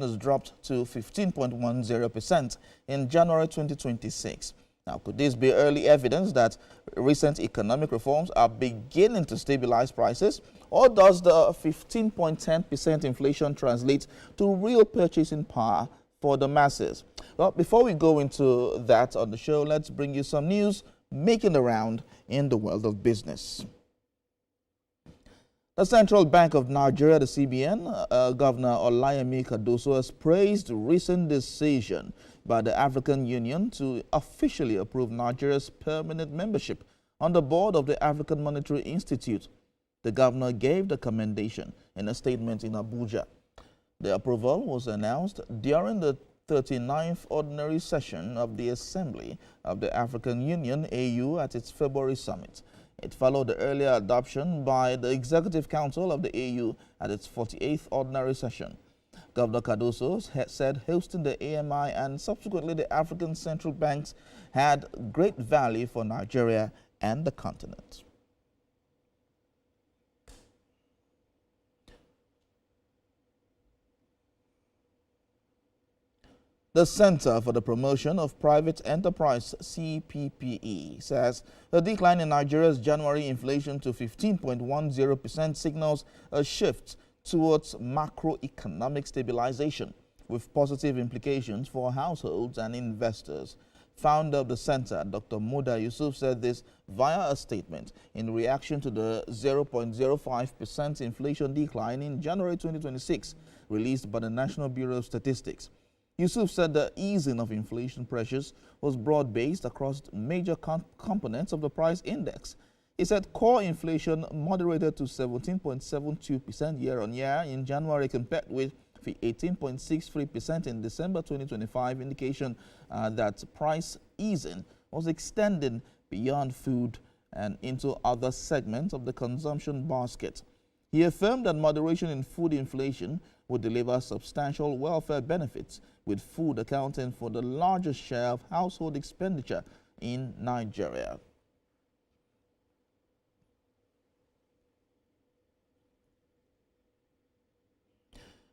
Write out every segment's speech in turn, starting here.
has dropped to 15.10% in January 2026. Now, could this be early evidence that recent economic reforms are beginning to stabilize prices? Or does the 15.10% inflation translate to real purchasing power for the masses? Well, before we go into that on the show, let's bring you some news making the round in the world of business. The Central Bank of Nigeria, the CBN, Governor Olayemi Cardoso has praised the recent decision by the African Union to officially approve Nigeria's permanent membership on the board of the African Monetary Institute. The governor gave the commendation in a statement in Abuja. The approval was announced during the 39th Ordinary Session of the Assembly of the African Union, AU, at its February summit. It followed the earlier adoption by the Executive Council of the AU at its 48th Ordinary Session. Governor Cardoso said hosting the AMI and subsequently the African Central Banks had great value for Nigeria and the continent. The Center for the Promotion of Private Enterprise, CPPE, says the decline in Nigeria's January inflation to 15.10% signals a shift towards macroeconomic stabilization, with positive implications for households and investors. Founder of the center, Dr. Muda Yusuf, said this via a statement in reaction to the 0.05% inflation decline in January 2026 released by the National Bureau of Statistics. Yusuf said the easing of inflation pressures was broad-based across major components of the price index. He said core inflation moderated to 17.72% year-on-year in January compared with 18.63% in December 2025, indication that price easing was extending beyond food and into other segments of the consumption basket. He affirmed that moderation in food inflation would deliver substantial welfare benefits, with food accounting for the largest share of household expenditure in Nigeria.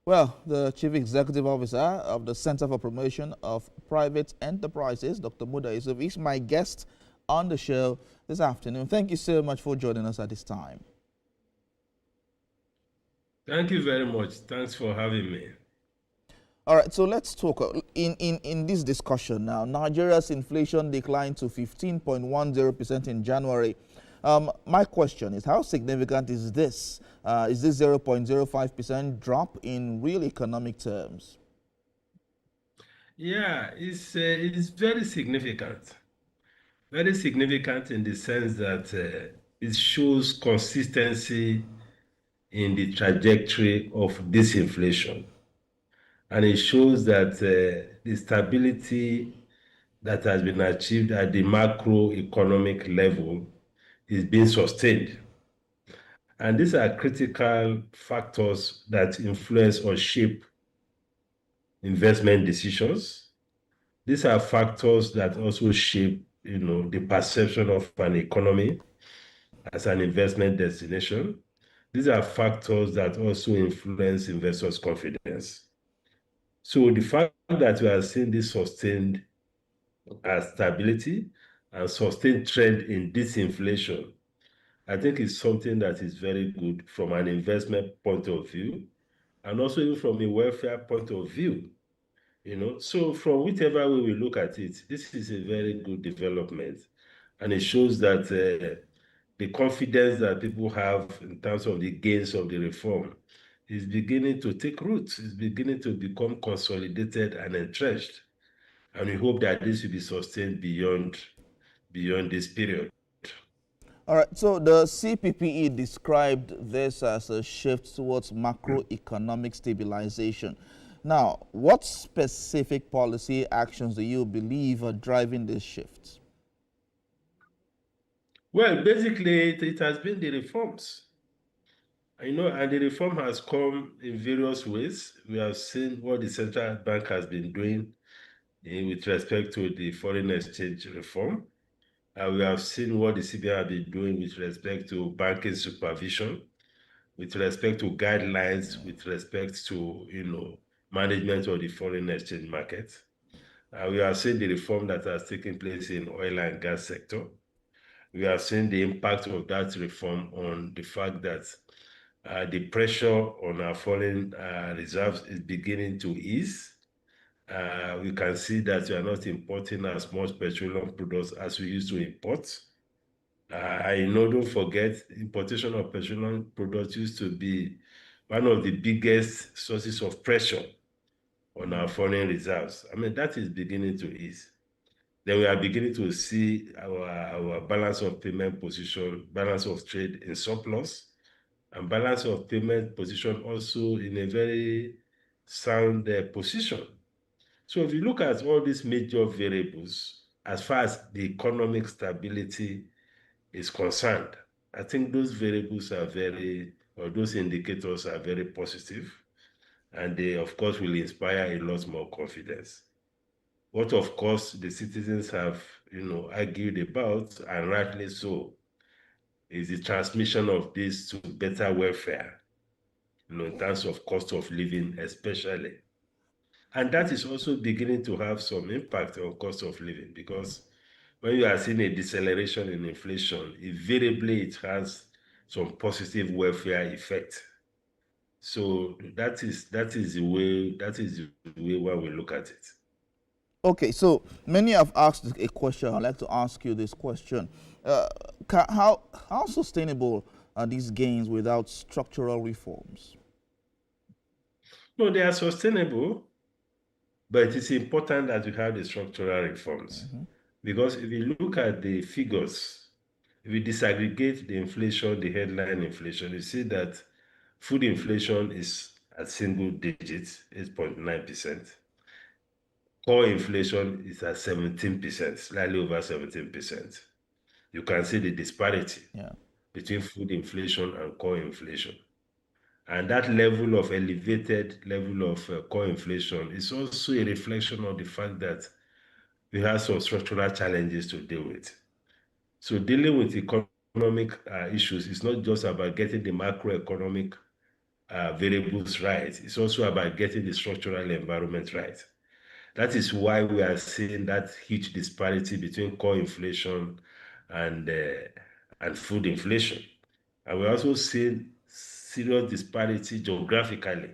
Well, the Chief Executive Officer of the Center for Promotion of Private Enterprises, Dr. Muda Yusuf, is my guest on the show this afternoon. Thank you so much for joining us at this time. Thank you very much. Thanks for having me. All right, so let's talk in this discussion now. Nigeria's inflation declined to 15.10% in January. My question is, how significant is this? Is this 0.05% drop in real economic terms? Yeah, it's very significant. Very significant in the sense that it shows consistency in the trajectory of disinflation. And it shows that the stability that has been achieved at the macroeconomic level is being sustained. And these are critical factors that influence or shape investment decisions. These are factors that also shape, the perception of an economy as an investment destination. These are factors that also influence investors' confidence. So the fact that we are seeing this sustained stability and sustained trend in disinflation, I think is something that is very good from an investment point of view, and also even from a welfare point of view. So from whichever way we look at it, this is a very good development, and it shows that the confidence that people have in terms of the gains of the reform is beginning to take root, is beginning to become consolidated and entrenched. And we hope that this will be sustained beyond this period. All right, so the CPPE described this as a shift towards macroeconomic stabilization. Now, what specific policy actions do you believe are driving this shift? Well, basically, it has been the reforms. And the reform has come in various ways. We have seen what the central bank has been doing with respect to the foreign exchange reform. We have seen what the CBN have been doing with respect to banking supervision, with respect to guidelines, with respect to, management of the foreign exchange market. We have seen the reform that has taken place in oil and gas sector. We have seen the impact of that reform on the fact that the pressure on our foreign reserves is beginning to ease. We can see that we are not importing as much petroleum products as we used to import. I know, don't forget, importation of petroleum products used to be one of the biggest sources of pressure on our foreign reserves. I mean, that is beginning to ease. Then we are beginning to see our balance of payment position, balance of trade in surplus, and balance of payment position also in a very sound position. So if you look at all these major variables, as far as the economic stability is concerned, I think those variables are or those indicators are very positive, and they, of course, will inspire a lot more confidence. What, of course, the citizens have, argued about, and rightly so, is the transmission of this to better welfare, in terms of cost of living, especially. And that is also beginning to have some impact on cost of living, because when you are seeing a deceleration in inflation, invariably it has some positive welfare effect. So that is the way one will look at it. Okay, so many have asked a question. I'd like to ask you this question. Uh, how sustainable are these gains without structural reforms? No, they are sustainable, but it is important that we have the structural reforms. Because if you look at the figures, if we disaggregate the inflation, the headline inflation, you see that food inflation is at single digits, 8.9%. Core inflation is at 17%, slightly over 17%. You can see the disparity between food inflation and core inflation. And that elevated level of core inflation is also a reflection of the fact that we have some structural challenges to deal with. So dealing with economic issues is not just about getting the macroeconomic variables right. It's also about getting the structural environment right. That is why we are seeing that huge disparity between core inflation and food inflation. And we're also seeing serious disparity geographically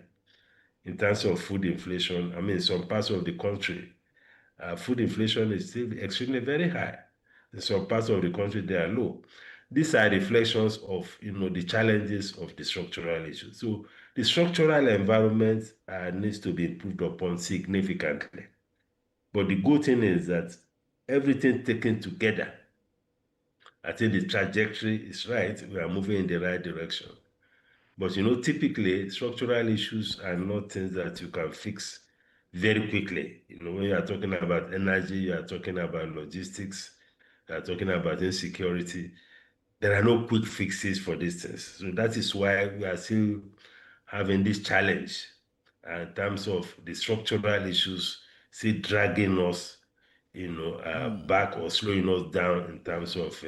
in terms of food inflation. I mean, some parts of the country, food inflation is still extremely very high. In some parts of the country, they are low. These are reflections of the challenges of the structural issues. So the structural environment needs to be improved upon significantly. But the good thing is that everything taken together, I think the trajectory is right. We are moving in the right direction. But typically structural issues are not things that you can fix very quickly. When you are talking about energy, you are talking about logistics, you are talking about insecurity. There are no quick fixes for these things. So that is why we are still having this challenge in terms of the structural issues still dragging us, back or slowing us down in terms of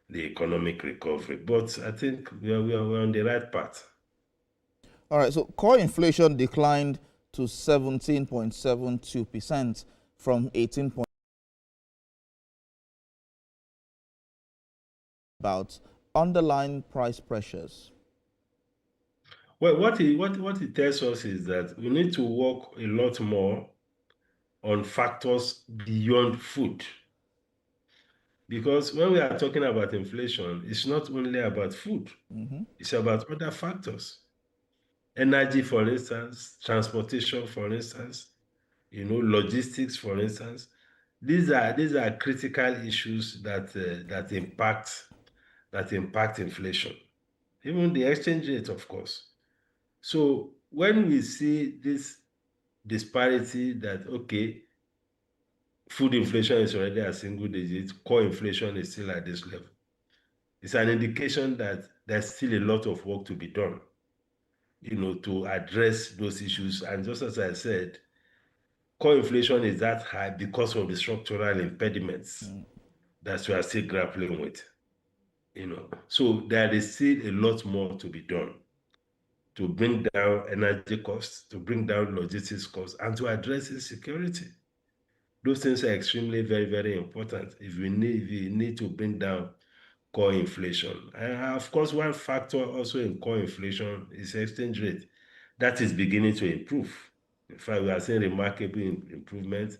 the economic recovery. But I think we're on the right path. All right, so core inflation declined to 17.72% from 18. About underlying price pressures. Well, what it tells us is that we need to work a lot more on factors beyond food. Because when we are talking about inflation, it's not only about food, it's about other factors. Energy, for instance, transportation, for instance, logistics, for instance. These are critical issues that impact inflation. Even the exchange rate, of course. So when we see this disparity that, okay, food inflation is already at single digits, core inflation is still at this level, it's an indication that there's still a lot of work to be done, to address those issues. And just as I said, core inflation is that high because of the structural impediments that we are still grappling with. So there is still a lot more to be done. to bring down energy costs, to bring down logistics costs, and to address insecurity. Those things are extremely very, very important if we need to bring down core inflation. And of course, one factor also in core inflation is exchange rate. That is beginning to improve. In fact, we are seeing remarkable improvement.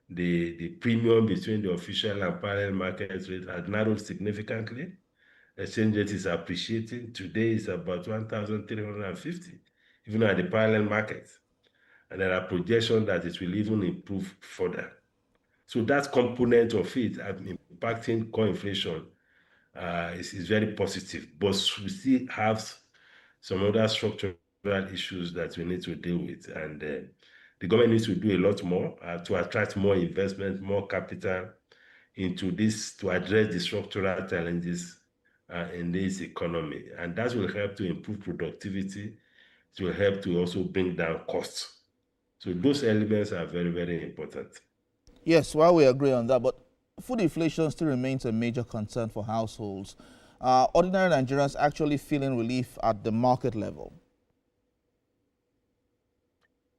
The premium between the official and parallel market rate has narrowed significantly. Exchange rate is appreciating. Today is about 1,350, even at the parallel market. And there are projections that it will even improve further. So that component of it impacting core inflation is very positive. But we still have some other structural issues that we need to deal with. And the government needs to do a lot more to attract more investment, more capital into this to address the structural challenges in this economy. And that will help to improve productivity. It will help to also bring down costs. So those elements are very, very important. Yes, well, we agree on that, but food inflation still remains a major concern for households. Ordinary Nigerians actually feeling relief at the market level.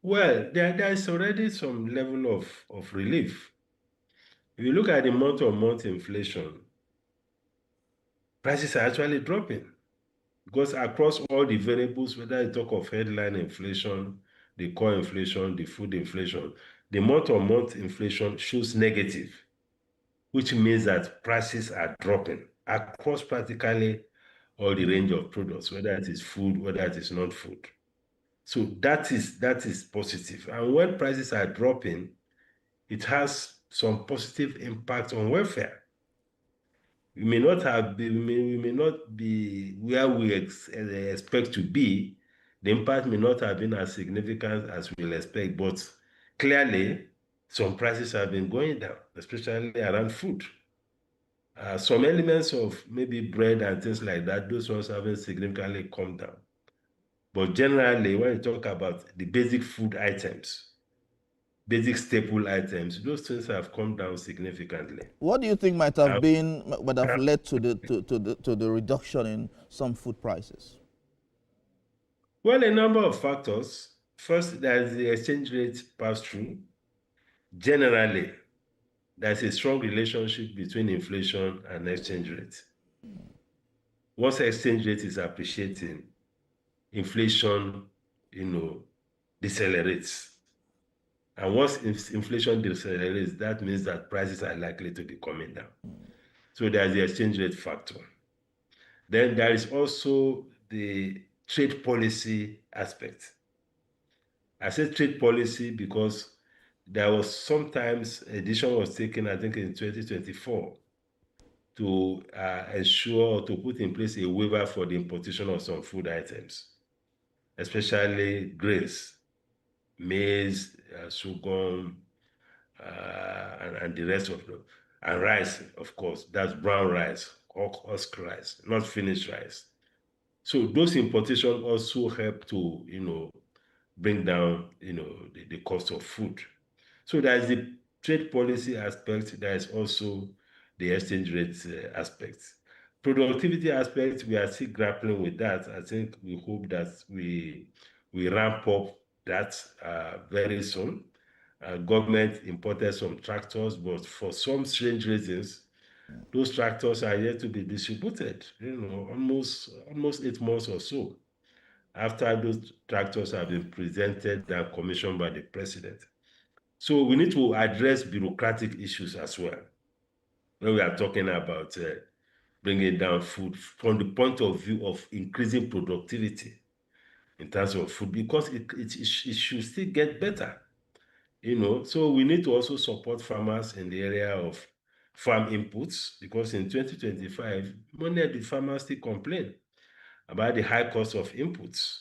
Well, there is already some level of relief. If you look at the month-on-month inflation, prices are actually dropping because across all the variables, whether you talk of headline inflation, the core inflation, the food inflation, the month-on-month inflation shows negative, which means that prices are dropping across practically all the range of products, whether it is food, whether it is not food. So that is positive. And when prices are dropping, it has some positive impact on welfare. We may not be where we expect to be. The impact may not have been as significant as we'll expect, but clearly some prices have been going down, especially around food. Some elements of maybe bread and things like that, those ones haven't significantly come down. But generally, when you talk about the basic food items, basic staple items, those things have come down significantly. What do you think might have led to the reduction in some food prices? Well, a number of factors. First, there's the exchange rate pass-through. Generally, there's a strong relationship between inflation and exchange rate. Once exchange rate is appreciating, inflation, decelerates. And once inflation decelerates, that means that prices are likely to be coming down. So there's the exchange rate factor. Then there is also the trade policy aspect. I say trade policy because there was sometimes a decision was taken, I think in 2024, to ensure to put in place a waiver for the importation of some food items, especially grains, maize, sorghum, and the rest of them, and rice, of course. That's brown rice, husk rice, not finished rice. So those importations also help to, bring down, the cost of food. So there's the trade policy aspect. There is also the exchange rate aspect. Productivity aspect, we are still grappling with that. I think we hope that we ramp up that very soon. Government imported some tractors, but for some strange reasons, those tractors are yet to be distributed, almost 8 months or so after those tractors have been presented and commissioned by the president. So we need to address bureaucratic issues as well when we are talking about bringing down food from the point of view of increasing productivity in terms of food, because it should still get better. So we need to also support farmers in the area of farm inputs, because in 2025, many of the farmers still complain about the high cost of inputs,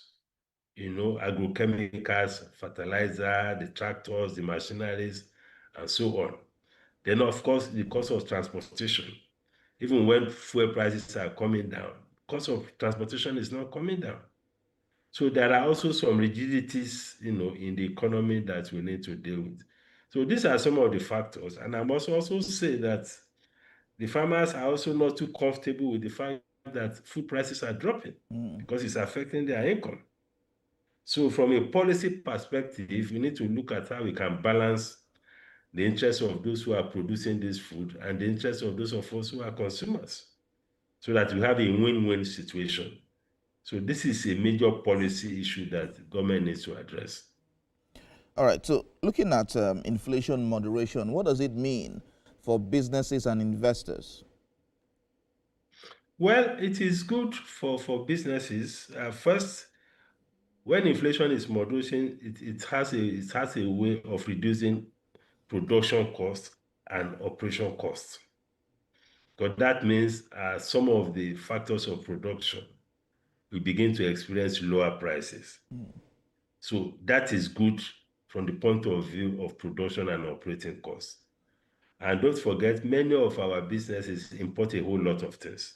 agrochemicals, fertilizer, the tractors, the machineries, and so on. Then, of course, the cost of transportation. Even when fuel prices are coming down, cost of transportation is not coming down. So there are also some rigidities, in the economy that we need to deal with. So these are some of the factors. And I must also say that the farmers are also not too comfortable with the fact that food prices are dropping because it's affecting their income. So from a policy perspective, we need to look at how we can balance the interests of those who are producing this food and the interests of those of us who are consumers, so that we have a win-win situation. So this is a major policy issue that the government needs to address. All right, so looking at inflation moderation, what does it mean for businesses and investors? Well, it is good for businesses. First, when inflation is moderating, it has a way of reducing production costs and operation costs. Because that means some of the factors of production we begin to experience lower prices. So that is good from the point of view of production and operating costs. And don't forget, many of our businesses import a whole lot of things.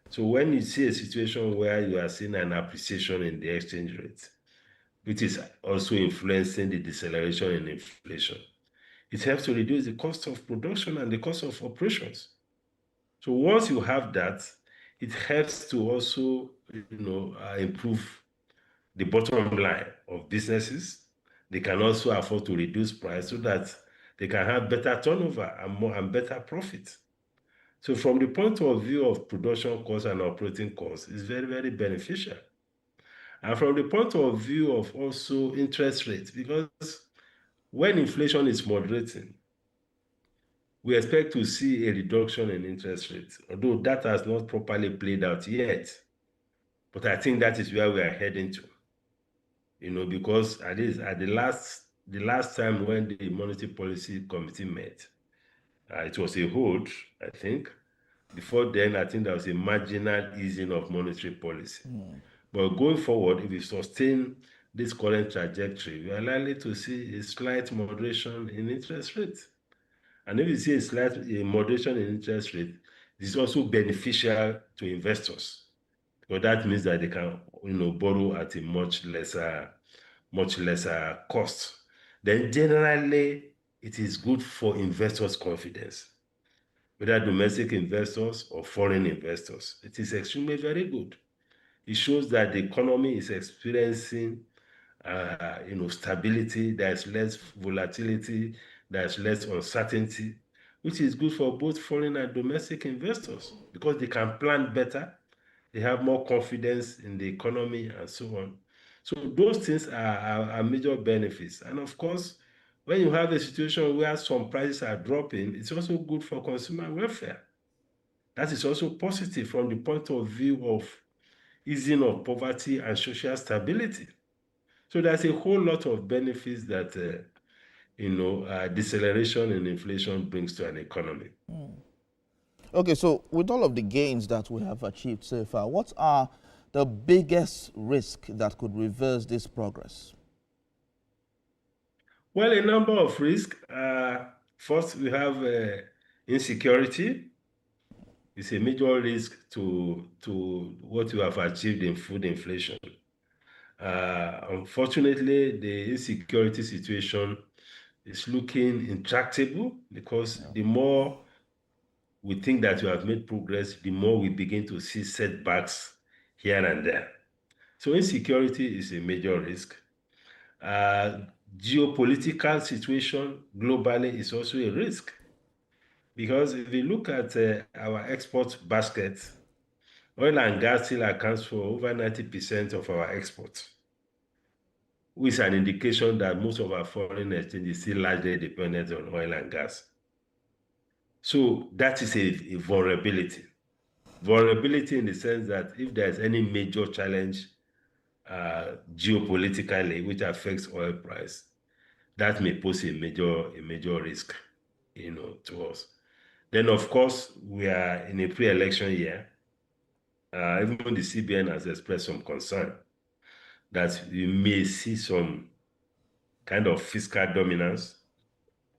So when you see a situation where you are seeing an appreciation in the exchange rate, which is also influencing the deceleration in inflation, it helps to reduce the cost of production and the cost of operations. So once you have that, it helps to also, improve the bottom line of businesses. They can also afford to reduce price so that they can have better turnover and better profit. So from the point of view of production costs and operating costs, it's very, very beneficial. And from the point of view of also interest rates, because when inflation is moderating, we expect to see a reduction in interest rates, although that has not properly played out yet. But I think that is where we are heading to. Because at least at the last time when the Monetary Policy Committee met, it was a hold, I think. Before then, I think there was a marginal easing of monetary policy. But going forward, if we sustain this current trajectory, we are likely to see a slight moderation in interest rates. And if you see a moderation in interest rate, this is also beneficial to investors, because that means that they can, borrow at a much lesser cost. Then generally, it is good for investors' confidence, whether domestic investors or foreign investors. It is extremely very good. It shows that the economy is experiencing stability, there's less volatility, there's less uncertainty, which is good for both foreign and domestic investors because they can plan better, they have more confidence in the economy and so on. So those things are major benefits. And of course, when you have a situation where some prices are dropping, it's also good for consumer welfare. That is also positive from the point of view of easing of poverty and social stability. So there's a whole lot of benefits that deceleration in inflation brings to an economy. Okay, so with all of the gains that we have achieved so far, what are the biggest risks that could reverse this progress? Well, a number of risks. First, we have insecurity. It's a major risk to what you have achieved in food inflation. Unfortunately, the insecurity situation is looking intractable because the more we think that we have made progress, the more we begin to see setbacks here and there. So insecurity is a major risk. Geopolitical situation globally is also a risk, because if you look at our export basket, oil and gas still accounts for over 90% of our exports, which is an indication that most of our foreign exchange is still largely dependent on oil and gas. So that is a vulnerability. Vulnerability in the sense that if there's any major challenge geopolitically which affects oil price, that may pose a major risk, to us. Then, of course, we are in a pre-election year. Even the CBN has expressed some concern that we may see some kind of fiscal dominance,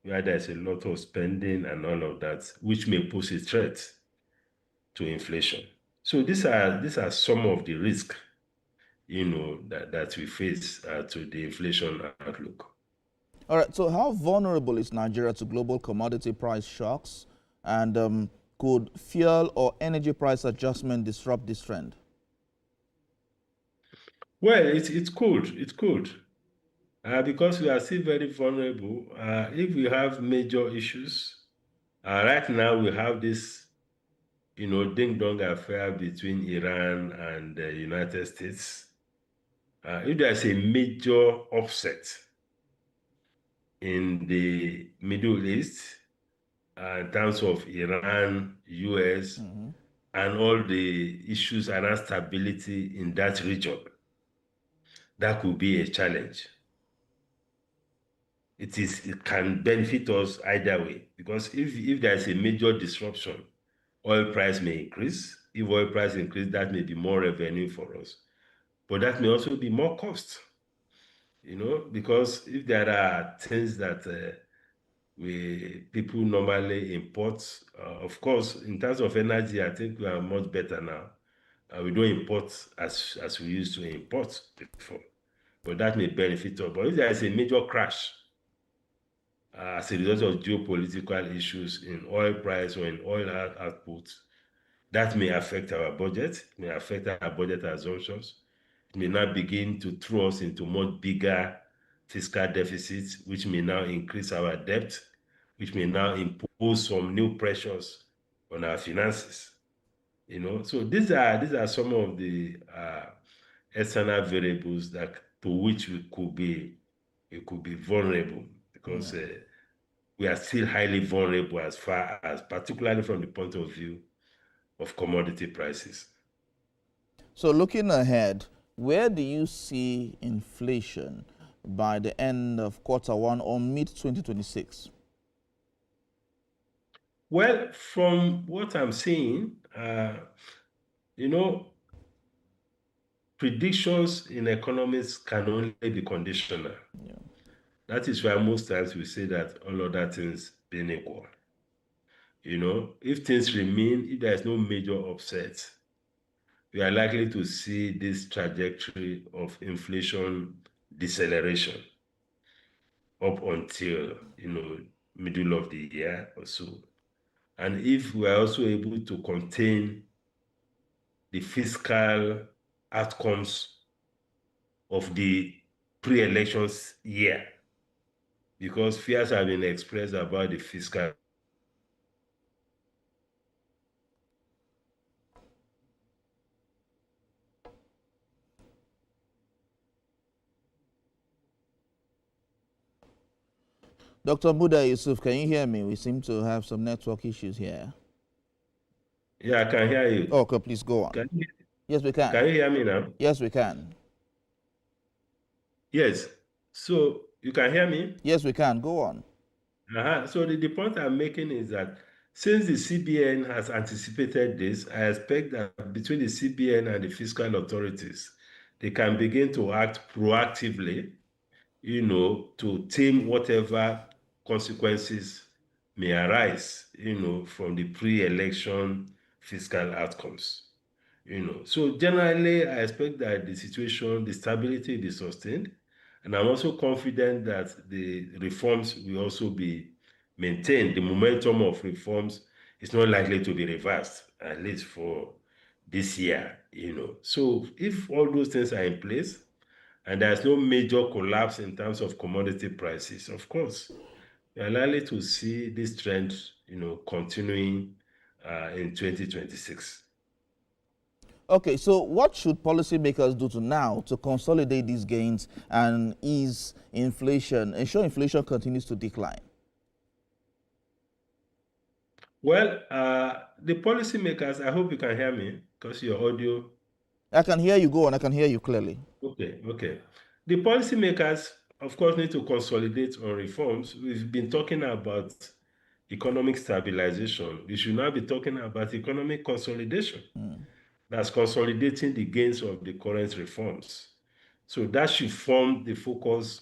where there's a lot of spending and all of that, which may pose a threat to inflation. So these are some of the risks, that we face to the inflation outlook. All right, so how vulnerable is Nigeria to global commodity price shocks? And could fuel or energy price adjustment disrupt this trend? Well, it could, because we are still very vulnerable. If we have major issues, right now we have this, ding dong affair between Iran and the United States. If there's a major upset in the Middle East, in terms of Iran, US, and all the issues around stability in that region, that could be a challenge. It can benefit us either way, because if there's a major disruption, oil price may increase. If oil price increase, that may be more revenue for us, but that may also be more cost. Because if there are things that people normally import, of course, in terms of energy, I think we are much better now. We don't import as we used to import before, but that may benefit us. But if there is a major crash as a result of geopolitical issues in oil price or in oil output, that may affect our budget, may affect our budget assumptions. It may now begin to throw us into much bigger fiscal deficits, which may now increase our debt, which may now impose some new pressures on our finances. So these are some of the external variables that to which we could be vulnerable, because we are still highly vulnerable, as far as, particularly from the point of view of commodity prices. So looking ahead, where do you see inflation by the end of quarter one or mid 2026? Well, from what I'm seeing, you know, predictions in economics can only be conditional. Yeah. That is why most times we say that all other things being equal. If things remain, if there is no major upset, we are likely to see this trajectory of inflation deceleration up until, middle of the year or so. And if we are also able to contain the fiscal outcomes of the pre-elections year, because fears have been expressed about the fiscal. Dr. Buda Yusuf, can you hear me? We seem to have some network issues here. Yeah, I can hear you. Okay, please go on. Yes, we can. Can you hear me now? Yes, we can. Yes. So you can hear me? Yes, we can. Go on. So the point I'm making is that since the CBN has anticipated this, I expect that between the CBN and the fiscal authorities, they can begin to act proactively, to tame whatever consequences may arise, from the pre-election fiscal outcomes. So generally, I expect that the situation, the stability will be sustained, and I'm also confident that the reforms will also be maintained. The momentum of reforms is not likely to be reversed, at least for this year. So if all those things are in place, and there's no major collapse in terms of commodity prices, of course, we are likely to see this trend, continuing in 2026. Okay, so what should policymakers do now to consolidate these gains and ease inflation, ensure inflation continues to decline? Well, the policymakers, I hope you can hear me because your audio. I can hear you. Go on. I can hear you clearly. Okay. The policymakers, of course, need to consolidate on reforms. We've been talking about economic stabilization. We should now be talking about economic consolidation. That's consolidating the gains of the current reforms. So that should form the focus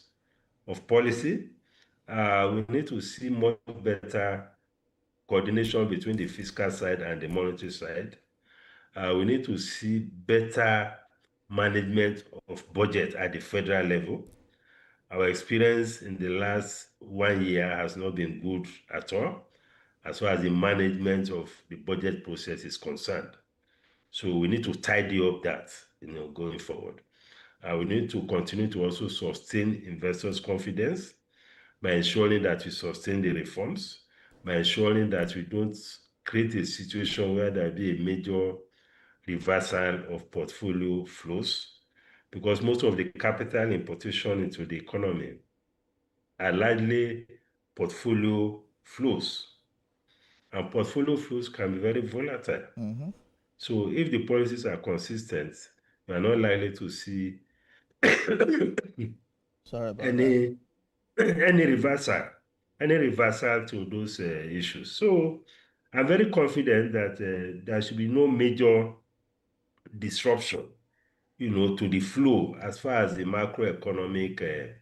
of policy. We need to see much better coordination between the fiscal side and the monetary side. We need to see better management of budget at the federal level. Our experience in the last 1 year has not been good at all, as far as the management of the budget process is concerned. So we need to tidy up that, going forward. And we need to continue to also sustain investors' confidence by ensuring that we sustain the reforms, by ensuring that we don't create a situation where there be a major reversal of portfolio flows, because most of the capital importation into the economy are largely portfolio flows. And portfolio flows can be very volatile. So if the policies are consistent, we are not likely to see Sorry about that. any any reversal to those issues. So I'm very confident that there should be no major disruption, to the flow as far as the macroeconomic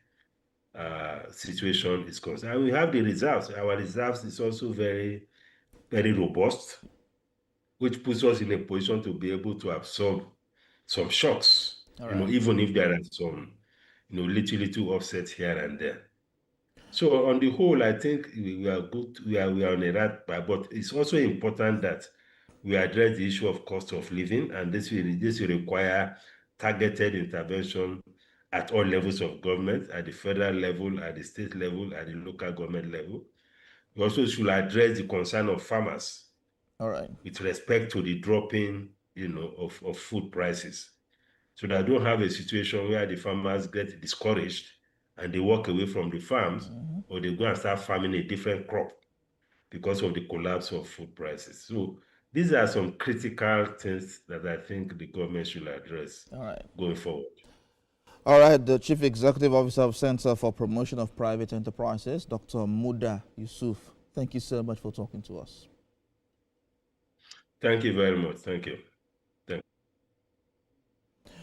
situation is concerned. And we have the reserves. Our reserves is also very, very robust, which puts us in a position to be able to absorb some shocks, All right. even if there are some, little offsets here and there. So on the whole, I think we are good. We are on a right path, but it's also important that we address the issue of cost of living, and this will require targeted intervention at all levels of government, at the federal level, at the state level, at the local government level. We also should address the concern of farmers All right. with respect to the dropping, of food prices, so that I don't have a situation where the farmers get discouraged and they walk away from the farms, or they go and start farming a different crop because of the collapse of food prices. So these are some critical things that I think the government should address All right. going forward. All right. The Chief Executive Officer of Center for Promotion of Private Enterprises, Dr. Muda Yusuf. Thank you so much for talking to us. Thank you very much. Thank you.